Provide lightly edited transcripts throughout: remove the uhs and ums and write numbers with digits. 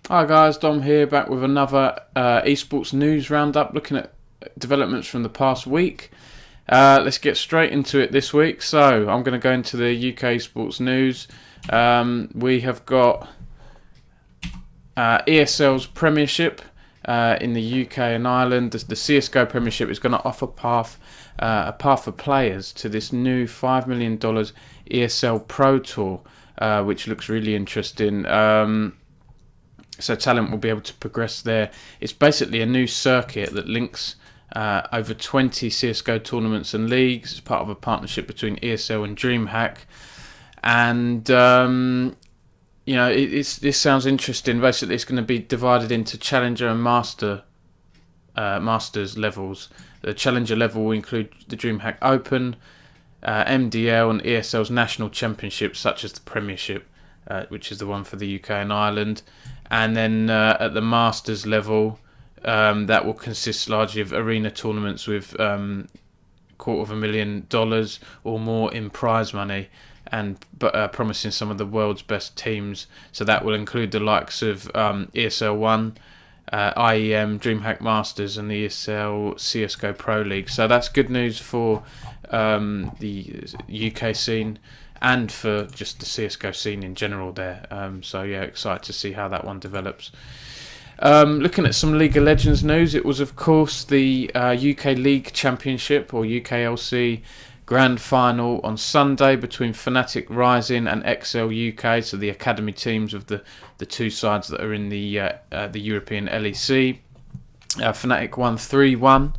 Hi guys, Dom here, back with another Esports News Roundup, looking at developments from the past week. Let's get straight into it this week. So I'm going to go into the UK Sports News. We have got ESL's Premiership in the UK and Ireland. The CSGO Premiership is going to offer a path for players to this new $5 million ESL Pro Tour, which looks really interesting. So talent will be able to progress there. It's basically a new circuit that links over 20 CSGO tournaments and leagues. It's part of a partnership between ESL and DreamHack. And, this sounds interesting. Basically, it's going to be divided into Challenger and Masters levels. The Challenger level will include the DreamHack Open, MDL and ESL's national championships, such as the Premiership, which is the one for the UK and Ireland. And then at the Masters level, that will consist largely of arena tournaments with $250,000 or more in prize money, and promising some of the world's best teams. So that will include the likes of ESL 1, IEM, DreamHack Masters, and the ESL CSGO Pro League. So that's good news for the UK scene and for just the CSGO scene in general there. Excited to see how that one develops. Looking at some League of Legends news, it was of course the UK League Championship or UKLC Grand Final on Sunday between Fnatic Rising and EXCEL UK, so the academy teams of the two sides that are in the European LEC. Fnatic won 3-1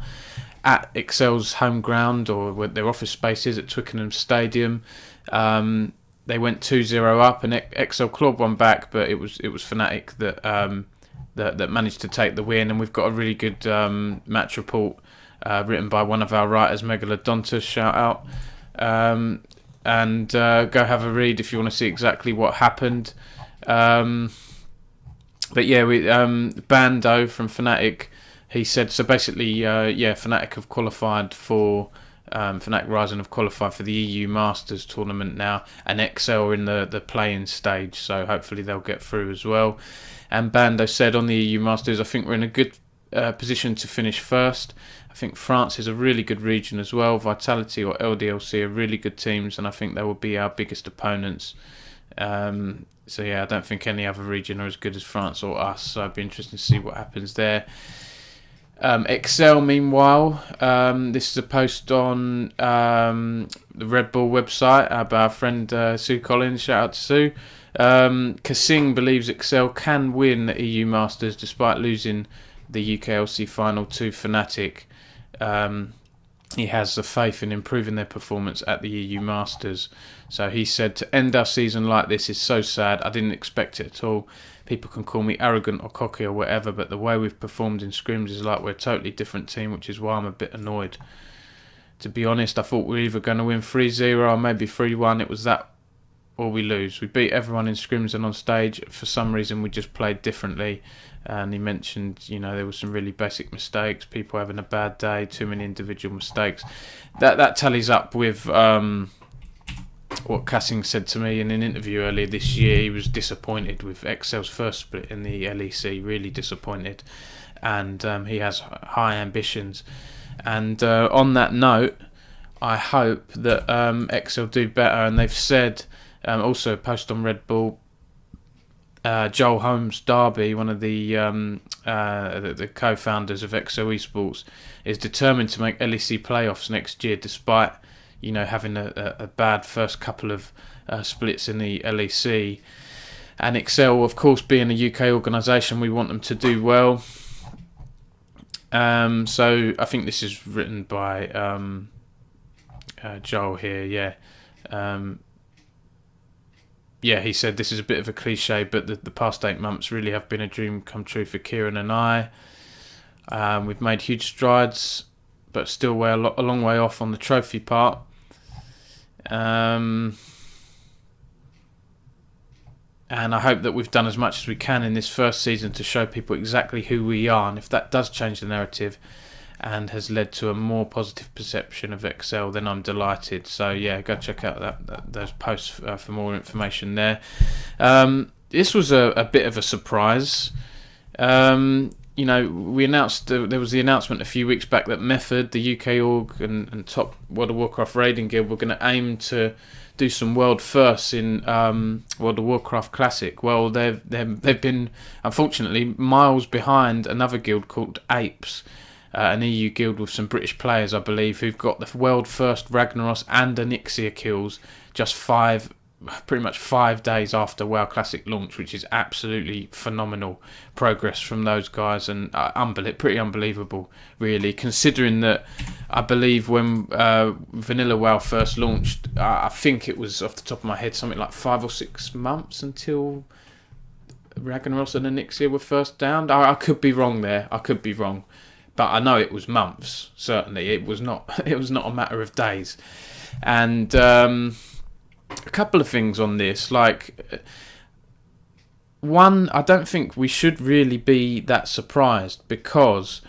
at EXCEL's home ground, or where their office space is, at Twickenham Stadium. They went 2-0 up, and EXCEL clawed one back, but it was Fnatic that managed to take the win. And we've got a really good match report written by one of our writers, Megalodontus, shout out, and go have a read if you want to see exactly what happened. Bando from Fnatic, he said, so basically, Fnatic have qualified for Fnatic Rising have qualified for the EU Masters tournament now, and EXCEL are in the play-in stage, so hopefully they'll get through as well. And Bando said on the EU Masters, I think we're in a good position to finish first. I think France is a really good region as well. Vitality or LDLC are really good teams, and I think they will be our biggest opponents. I don't think any other region are as good as France or us, so it'd be interesting to see what happens there. EXCEL, meanwhile, this is a post on the Red Bull website by our friend Sue Collins. Shout out to Sue. Kasing believes EXCEL can win the EU Masters despite losing the UKLC final to Fnatic. He has the faith in improving their performance at the EU Masters. So he said, to end our season like this is so sad. I didn't expect it at all. People can call me arrogant or cocky or whatever, but the way we've performed in scrims is like we're a totally different team, which is why I'm a bit annoyed. To be honest, I thought we were either going to win 3-0 or maybe 3-1. It was that or we lose. We beat everyone in scrims and on stage. For some reason, we just played differently. And he mentioned, there were some really basic mistakes, people having a bad day, too many individual mistakes. That tallies up with what Kasing said to me in an interview earlier this year. He was disappointed with EXCEL's first split in the LEC, really disappointed. And he has high ambitions. And on that note, I hope that EXCEL do better. And they've said, also a post on Red Bull, Joel Holmes Darby, one of the co-founders of EXCEL Esports, is determined to make LEC playoffs next year, despite having a bad first couple of splits in the LEC. And EXCEL, of course, being a UK organisation, we want them to do well. So I think this is written by Joel here. He said this is a bit of a cliche, but the past 8 months really have been a dream come true for Kieran and I. We've made huge strides, but still a long way off on the trophy part. And I hope that we've done as much as we can in this first season to show people exactly who we are. And if that does change the narrative and has led to a more positive perception of EXCEL, then I'm delighted. So go check out those posts for more information there. this was a bit of a surprise. We announced there was the announcement a few weeks back that Method, the UK org, and top World of Warcraft raiding guild were going to aim to do some world firsts in World of Warcraft Classic. Well, they've been unfortunately miles behind another guild called Apes, an EU guild with some British players, I believe, who've got the world first Ragnaros and Onyxia kills just pretty much 5 days after WoW Classic launch, which is absolutely phenomenal progress from those guys, and pretty unbelievable, really, considering that I believe when Vanilla WoW first launched, I think it was, off the top of my head, something like 5 or 6 months until Ragnaros and Onyxia were first downed. I could be wrong there. I could be wrong, but I know it was months. Certainly, it was not. It was not a matter of days, and. A couple of things on this, like, one, I don't think we should really be that surprised because,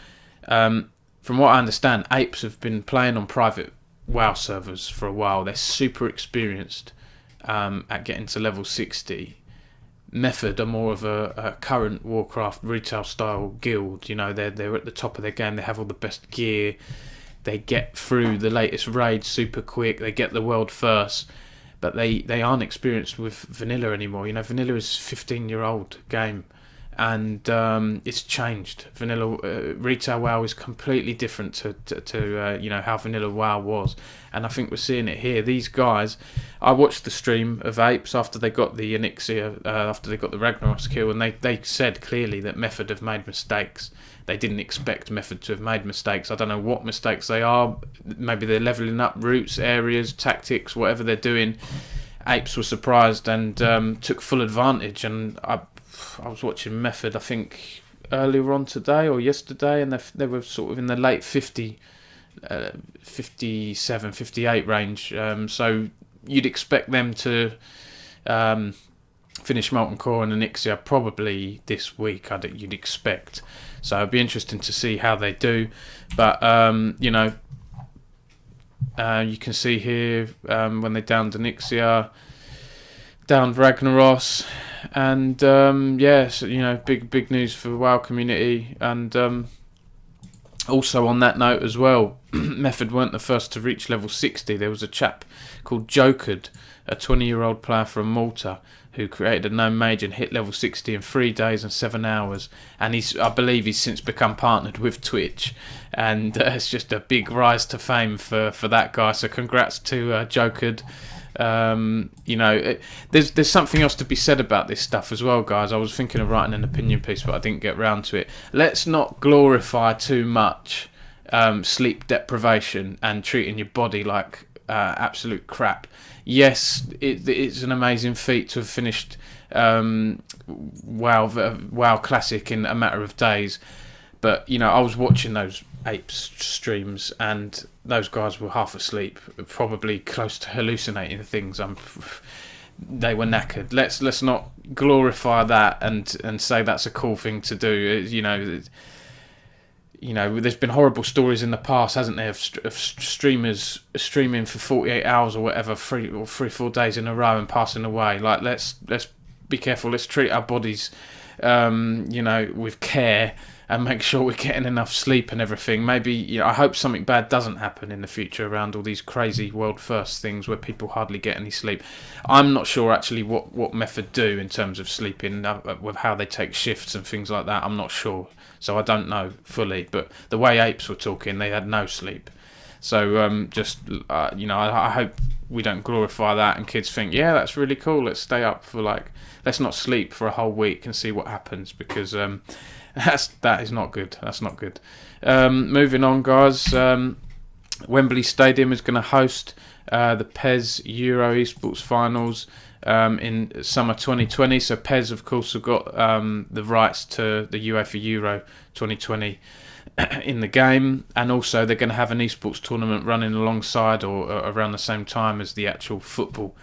from what I understand, Apes have been playing on private WoW servers for a while. They're super experienced at getting to level 60. Method are more of a current Warcraft retail style guild. You know, they're at the top of their game. They have all the best gear. They get through the latest raids super quick. They get the world first. But they aren't experienced with Vanilla anymore. You know, Vanilla is a 15-year-old game, and it's changed. Vanilla retail WoW is completely different to how Vanilla WoW was, and I think we're seeing it here. These guys, I watched the stream of Apes after they got the Onyxia, after they got the Ragnaros kill, and they said clearly that Method have made mistakes. They didn't expect Method to have made mistakes. I don't know what mistakes they are. Maybe they're levelling up routes, areas, tactics, whatever they're doing. Apes were surprised and took full advantage. And I was watching Method, I think, earlier on today or yesterday, and they were sort of in the late 57, 58 range. So you'd expect them to finish Molten Core and Onyxia probably this week, you'd expect. So it'd be interesting to see how they do. But, you can see here when they downed Onyxia, downed Ragnaros, and, big news for the WoW community. And also on that note as well, Method weren't the first to reach level 60. There was a chap called Jokered, a 20-year-old player from Malta, who created a known mage and hit level 60 in 3 days and 7 hours. And I believe he's since become partnered with Twitch. And it's just a big rise to fame for that guy. So congrats to Jokered. There's something else to be said about this stuff as well, guys. I was thinking of writing an opinion piece, but I didn't get round to it. Let's not glorify too much sleep deprivation and treating your body like absolute crap. Yes, it's an amazing feat to have finished WoW Classic in a matter of days. But, I was watching those Apes streams and those guys were half asleep, probably close to hallucinating things. They were knackered. Let's not glorify that and say that's a cool thing to do. There's been horrible stories in the past, hasn't there, of streamers streaming for 48 hours or whatever, 3 or 4 days in a row and passing away. Like, let's be careful. Let's treat our bodies, with care and make sure we're getting enough sleep and everything. Maybe, I hope something bad doesn't happen in the future around all these crazy world first things where people hardly get any sleep. I'm not sure actually what Method do in terms of sleeping, with how they take shifts and things like that. I'm not sure. So I don't know fully, but the way Apes were talking, they had no sleep. So I hope we don't glorify that and kids think, yeah, that's really cool. Let's stay up for let's not sleep for a whole week and see what happens, because that is not good. That's not good. Moving on, guys. Wembley Stadium is going to host the PES Euro Esports Finals in summer 2020. So PES, of course, have got the rights to the UEFA Euro 2020 in the game, and also they're going to have an esports tournament running alongside or around the same time as the actual football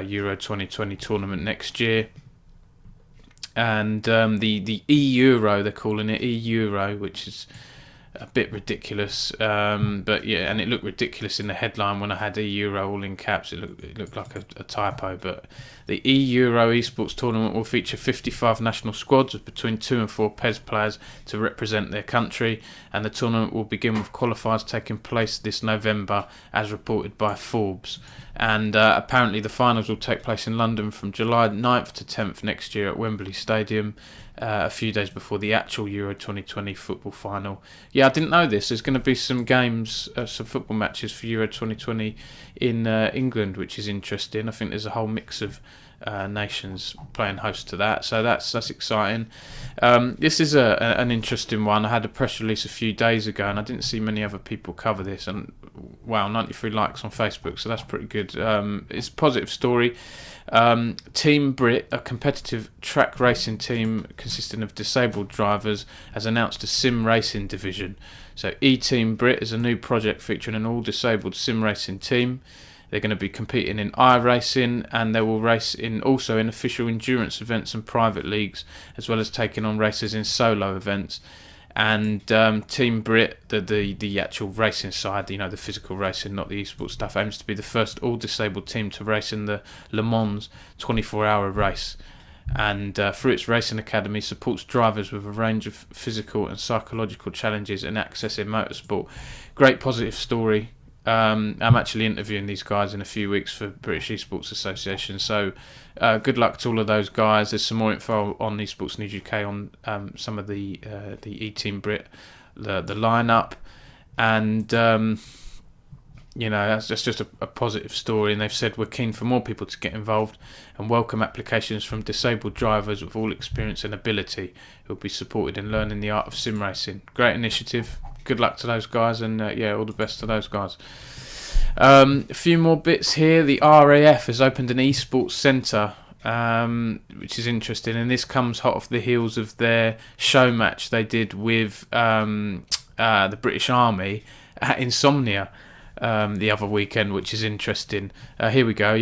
Euro 2020 tournament next year. And the E-Euro, they're calling it E-Euro, which is a bit ridiculous, but yeah, and it looked ridiculous in the headline when I had E-Euro all in caps. It looked like a typo, but the E-Euro Esports tournament will feature 55 national squads of between 2 and 4 PES players to represent their country, and the tournament will begin with qualifiers taking place this November, as reported by Forbes. And apparently the finals will take place in London from July 9th to 10th next year at Wembley Stadium, a few days before the actual Euro 2020 football final. Yeah, I didn't know this. There's going to be some games, some football matches for Euro 2020 in England, which is interesting. I think there's a whole mix of nations playing host to that, so that's exciting. This is an interesting one. I had a press release a few days ago, and I didn't see many other people cover this, and wow, 93 likes on Facebook, so that's pretty good. It's a positive story. Team Brit, a competitive track racing team consisting of disabled drivers, has announced a sim racing division. So E-Team Brit is a new project featuring an all-disabled sim racing team. They're going to be competing in iRacing, and they will race also in official endurance events and private leagues, as well as taking on races in solo events. And Team Brit, the actual racing side, the physical racing, not the esports stuff, aims to be the first all-disabled team to race in the Le Mans 24-hour race. And through its racing academy, supports drivers with a range of physical and psychological challenges in accessing motorsport. Great positive story. I'm actually interviewing these guys in a few weeks for British Esports Association, so good luck to all of those guys. There's some more info on Esports News UK on some of the E-Team Brit, the lineup, and that's just a positive story. And they've said we're keen for more people to get involved and welcome applications from disabled drivers with all experience and ability who will be supported in learning the art of sim racing. Great initiative. Good luck to those guys, and all the best to those guys. A few more bits here. The RAF has opened an esports centre, which is interesting, and this comes hot off the heels of their show match they did with the British Army at Insomnia the other weekend, which is interesting. Here we go,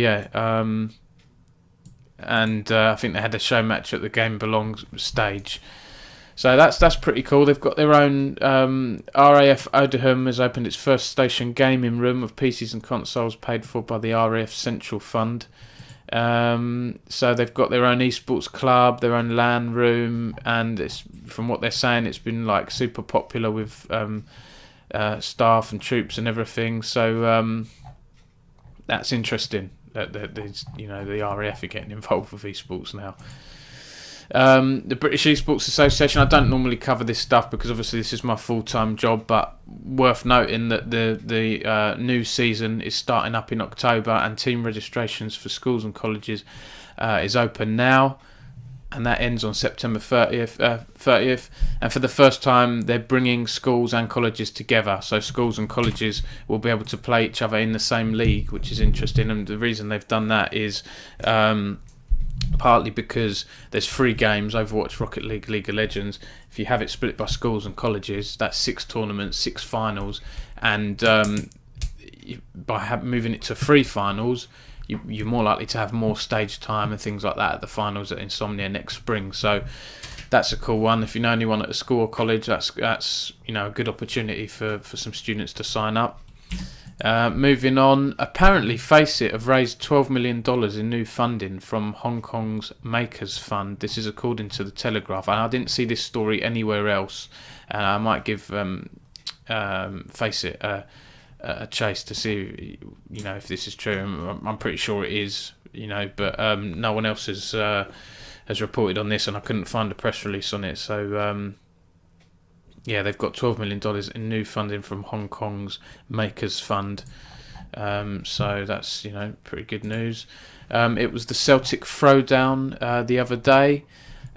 and I think they had a show match at the Game Belongs stage. So that's pretty cool. They've got their own RAF Oldham has opened its first station gaming room with PCs and consoles paid for by the RAF Central Fund. So they've got their own esports club, their own LAN room, and it's, from what they're saying, it's been like super popular with staff and troops and everything. So that's interesting that the RAF are getting involved with esports now. The British Esports Association, I don't normally cover this stuff because obviously this is my full-time job, but worth noting that the new season is starting up in October, and team registrations for schools and colleges is open now, and that ends on September 30th. And for the first time, they're bringing schools and colleges together, so schools and colleges will be able to play each other in the same league, which is interesting. And the reason they've done that is partly because there's 3 games: Overwatch, Rocket League, League of Legends. If you have it split by schools and colleges, that's 6 tournaments, 6 finals, and by moving it to 3 finals, you're more likely to have more stage time and things like that at the finals at Insomnia next spring. So that's a cool one. If you know anyone at a school or college, that's a good opportunity for some students to sign up. Moving on, apparently Faceit have raised $12 million in new funding from Hong Kong's Makers Fund. This is according to the Telegraph, and I didn't see this story anywhere else. I might give Faceit a chase to see if this is true. I'm pretty sure it is, but no one else has reported on this, and I couldn't find a press release on it. So they've got $12 million in new funding from Hong Kong's Makers Fund. So that's, pretty good news. It was the Celtic Throwdown the other day,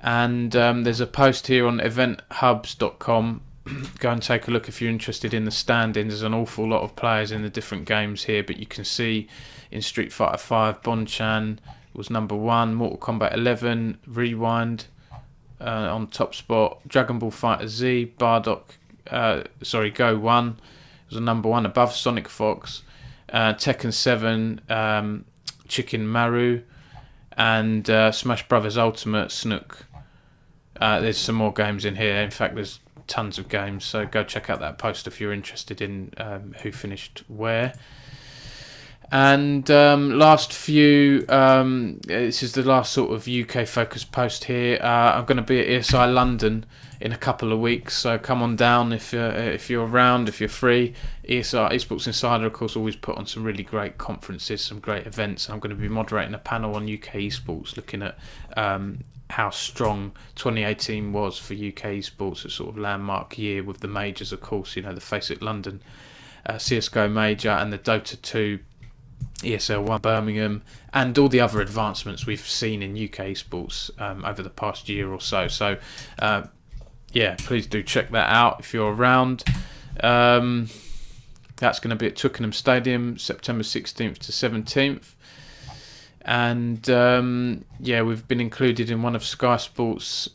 and there's a post here on eventhubs.com. Go and take a look if you're interested in the standings. There's an awful lot of players in the different games here, but you can see in Street Fighter 5, Bonchan was number 1, Mortal Kombat 11, Rewind on top spot, Dragon Ball Fighter Z, Go 1 was a number 1 above Sonic Fox, Tekken 7, Chicken Maru, and Smash Brothers Ultimate Snook. There's some more games in here. In fact, there's tons of games. So go check out that post if you're interested in who finished where. And last few, this is the last sort of UK focused post here. I'm going to be at ESI London in a couple of weeks, so come on down if you're around, if you're free. ESI Esports Insider, of course, always put on some really great conferences, some great events. I'm going to be moderating a panel on UK esports, looking at how strong 2018 was for UK esports, a sort of landmark year with the majors, of course, the Faceit London CSGO major and the Dota 2 ESL 1 Birmingham, and all the other advancements we've seen in UK esports over the past year or so. So, please do check that out if you're around. That's going to be at Twickenham Stadium, September 16th to 17th. And, we've been included in one of Sky Sports'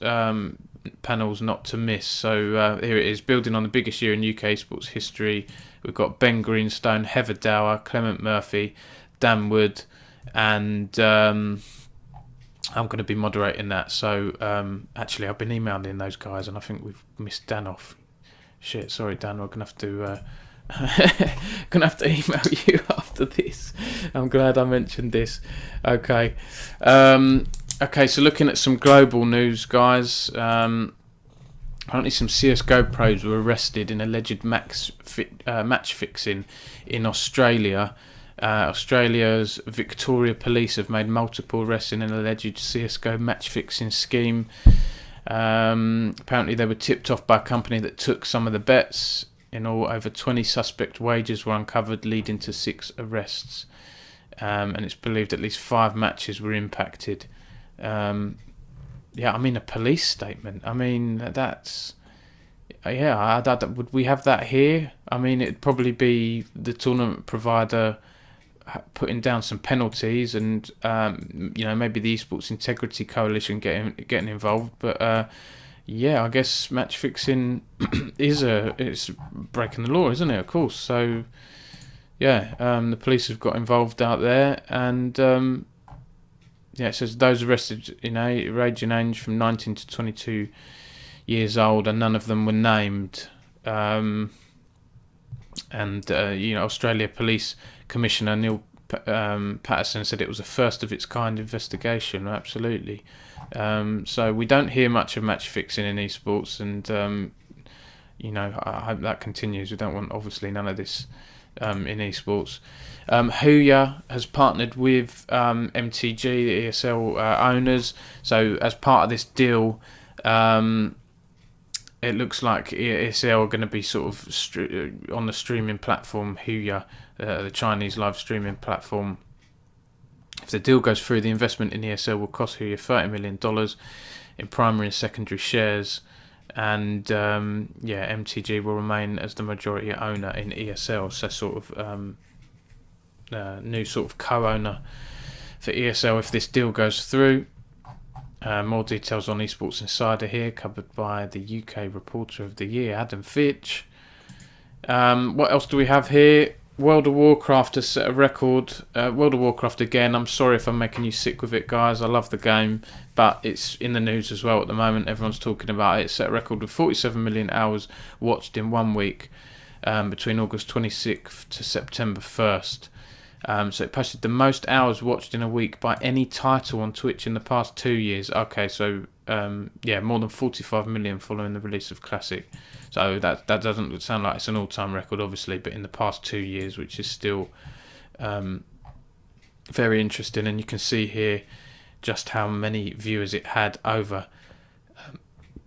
panels not to miss. So here it is, building on the biggest year in UK esports history. We've got Ben Greenstone, Heather Dower, Clement Murphy, Dan Wood, and I'm going to be moderating that. So actually, I've been emailing those guys, and I think we've missed Dan off. Shit, sorry, Dan. We're gonna have to email you after this. I'm glad I mentioned this. Okay, so looking at some global news, guys. Apparently some CSGO pros were arrested in alleged match fixing in Australia. Australia's Victoria Police have made multiple arrests in an alleged CSGO match fixing scheme. Apparently they were tipped off by a company that took some of the bets. In all, over 20 suspect wagers were uncovered, leading to 6 arrests. And it's believed at least 5 matches were impacted. A police statement. I mean, that's... would we have that here? I mean, it'd probably be the tournament provider putting down some penalties and, maybe the Esports Integrity Coalition getting involved. But, I guess match fixing it's breaking the law, isn't it? Of course. So, the police have got involved out there and... it says those arrested ranging age from 19 to 22 years old, and none of them were named. Australia Police Commissioner Neil Patterson said it was a first of its kind investigation. Absolutely. So we don't hear much of match fixing in esports, and I hope that continues. We don't want obviously none of this in esports. Huya has partnered with MTG, the ESL owners. So as part of this deal, it looks like ESL are going to be sort of on the streaming platform Huya, the Chinese live streaming platform. If the deal goes through, the investment in ESL will cost Huya $30 million in primary and secondary shares. And MTG will remain as the majority owner in ESL. So sort of new sort of co-owner for ESL if this deal goes through. More details on Esports Insider here, covered by the UK Reporter of the Year, Adam Fitch. What else do we have here? World of Warcraft has set a record. World of Warcraft again. I'm sorry if I'm making you sick with it, guys. I love the game, but it's in the news as well at the moment. Everyone's talking about it. It set a record with 47 million hours watched in 1 week between August 26th to September 1st. So it posted the most hours watched in a week by any title on Twitch in the past 2 years. Okay, so more than 45 million following the release of Classic. So that doesn't sound like it's an all-time record, obviously, but in the past 2 years, which is still very interesting. And you can see here just how many viewers it had over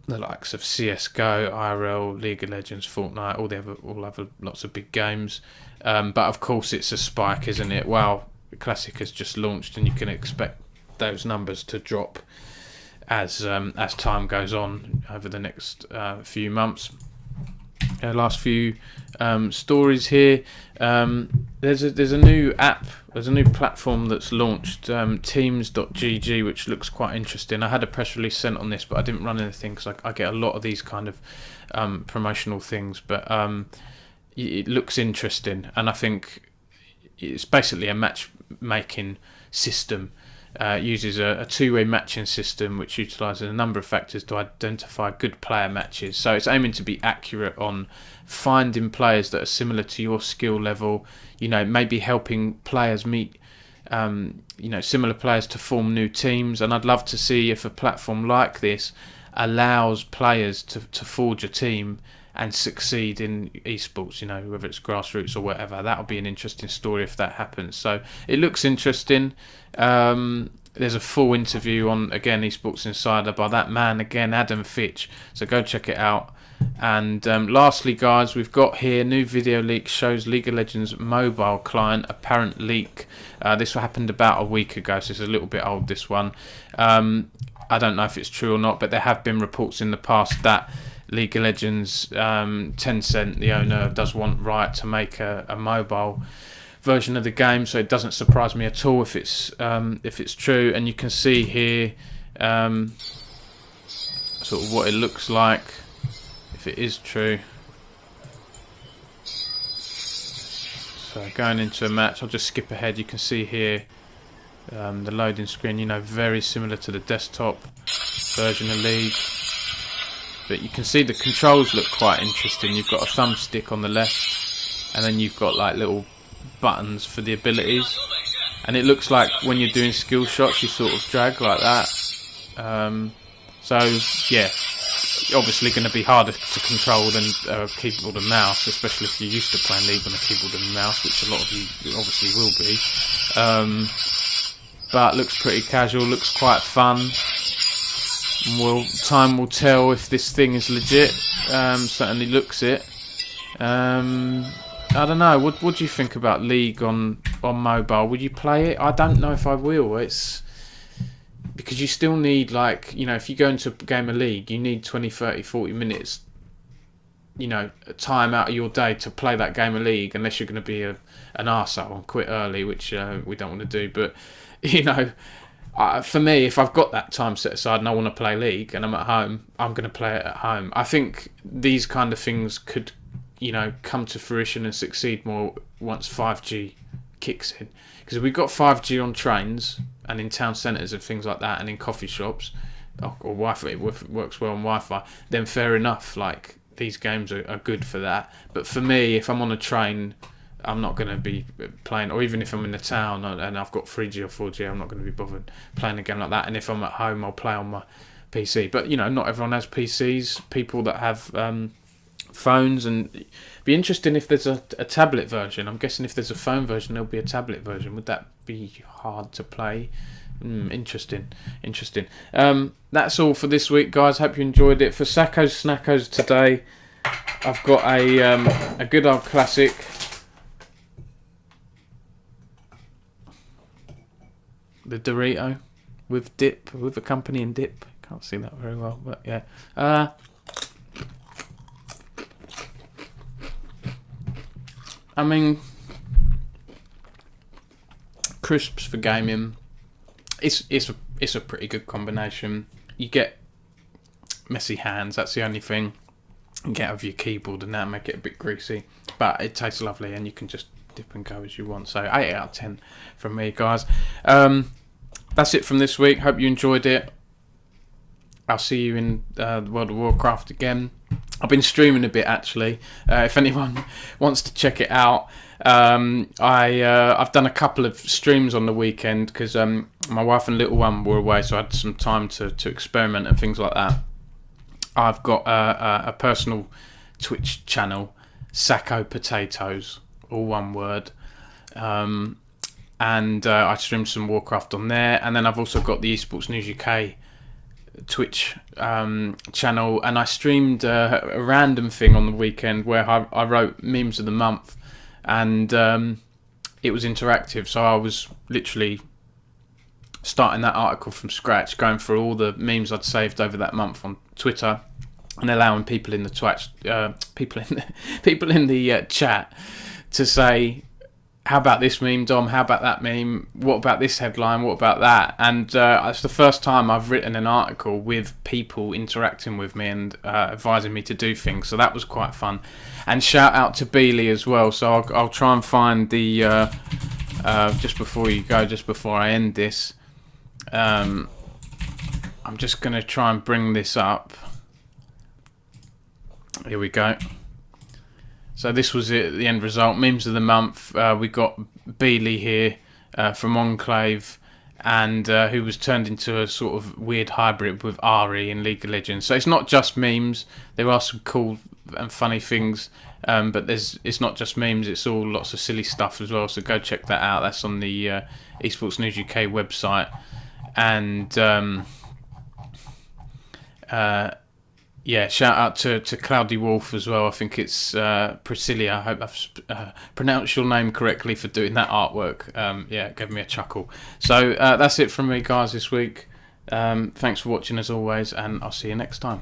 the likes of CSGO, IRL, League of Legends, Fortnite, all other lots of big games. But of course, it's a spike, isn't it? Well, Classic has just launched, and you can expect those numbers to drop as time goes on over the next few months. Last few stories here. There's a new app. There's a new platform that's launched, Teams.gg, which looks quite interesting. I had a press release sent on this, but I didn't run anything because I get a lot of these kind of promotional things. But it looks interesting, and I think it's basically a matchmaking system uses a two-way matching system which utilises a number of factors to identify good player matches. So it's aiming to be accurate on finding players that are similar to your skill level, maybe helping players meet similar players to form new teams. And I'd love to see if a platform like this allows players to forge a team and succeed in esports, whether it's grassroots or whatever. That'll be an interesting story if that happens. So it looks interesting. There's a full interview on, again, Esports Insider by that man again, Adam Fitch. So go check it out. And lastly, guys, we've got here new video leak shows League of Legends mobile client apparent leak. This happened about a week ago, so it's a little bit old, this one. I don't know if it's true or not, but there have been reports in the past that League of Legends, Tencent, the owner, does want Riot to make a mobile version of the game, so it doesn't surprise me at all if it's true. And you can see here sort of what it looks like if it is true. So going into a match, I'll just skip ahead. You can see here the loading screen, very similar to the desktop version of League. But you can see the controls look quite interesting. You've got a thumbstick on the left, and then you've got like little buttons for the abilities. And it looks like when you're doing skill shots, you sort of drag like that. So yeah, obviously going to be harder to control than keyboard and mouse, especially if you're used to playing League on a keyboard and mouse, which a lot of you obviously will be. But looks pretty casual, looks quite fun. Time will tell if this thing is legit. Certainly looks it. I don't know. What do you think about League on mobile? Would you play it? I don't know if I will. It's because you still need, like, if you go into a game of League, you need 20, 30, 40 minutes, time out of your day to play that game of League, unless you're going to be an arsehole and quit early, which we don't want to do. But for me, if I've got that time set aside and I want to play League and I'm at home, I'm going to play it at home. I think these kind of things could, come to fruition and succeed more once 5G kicks in. Because if we've got 5G on trains and in town centres and things like that, and in coffee shops, or Wi-Fi, it works well on Wi-Fi, then fair enough. Like, these games are good for that. But for me, if I'm on a train, I'm not going to be playing, or even if I'm in the town and I've got 3G or 4G, I'm not going to be bothered playing a game like that. And if I'm at home, I'll play on my PC. But, not everyone has PCs. People that have phones, and it'd be interesting if there's a tablet version. I'm guessing if there's a phone version, there'll be a tablet version. Would that be hard to play? Interesting. That's all for this week, guys. Hope you enjoyed it. For Sacco's Snackos today, I've got a good old classic. The Dorito with dip, with accompanying dip. Can't see that very well, but yeah. I mean, crisps for gaming. It's a pretty good combination. You get messy hands. That's the only thing. You get over your keyboard and that, make it a bit greasy, but it tastes lovely, and you can just dip and go as you want. So 8 out of 10 from me, guys. That's it from this week. Hope you enjoyed it. I'll see you in the World of Warcraft again. I've been streaming a bit, actually. If anyone wants to check it out, I've done a couple of streams on the weekend because my wife and little one were away, so I had some time to experiment and things like that. I've got a personal Twitch channel, Sacco Potatoes, all one word. And I streamed some Warcraft on there. And then I've also got the Esports News UK Twitch channel, and I streamed a random thing on the weekend where I wrote memes of the month, and it was interactive, so I was literally starting that article from scratch, going through all the memes I'd saved over that month on Twitter, and allowing people in the chat to say, how about this meme, Dom? How about that meme? What about this headline? What about that? And it's the first time I've written an article with people interacting with me and advising me to do things. So that was quite fun. And shout out to Beely as well. So I'll try and find the just before I end this, I'm just going to try and bring this up. Here we go. So this was it, the end result. Memes of the month. We got Beely here from Enclave, and who was turned into a sort of weird hybrid with Ari in League of Legends. So it's not just memes. There are some cool and funny things, but it's not just memes. It's all lots of silly stuff as well. So go check that out. That's on the Esports News UK website. And yeah, shout out to Cloudy Wolf as well. I think it's Priscilla. I hope I've pronounced your name correctly for doing that artwork. Yeah, it gave me a chuckle. So that's it from me, guys, this week. Thanks for watching as always, and I'll see you next time.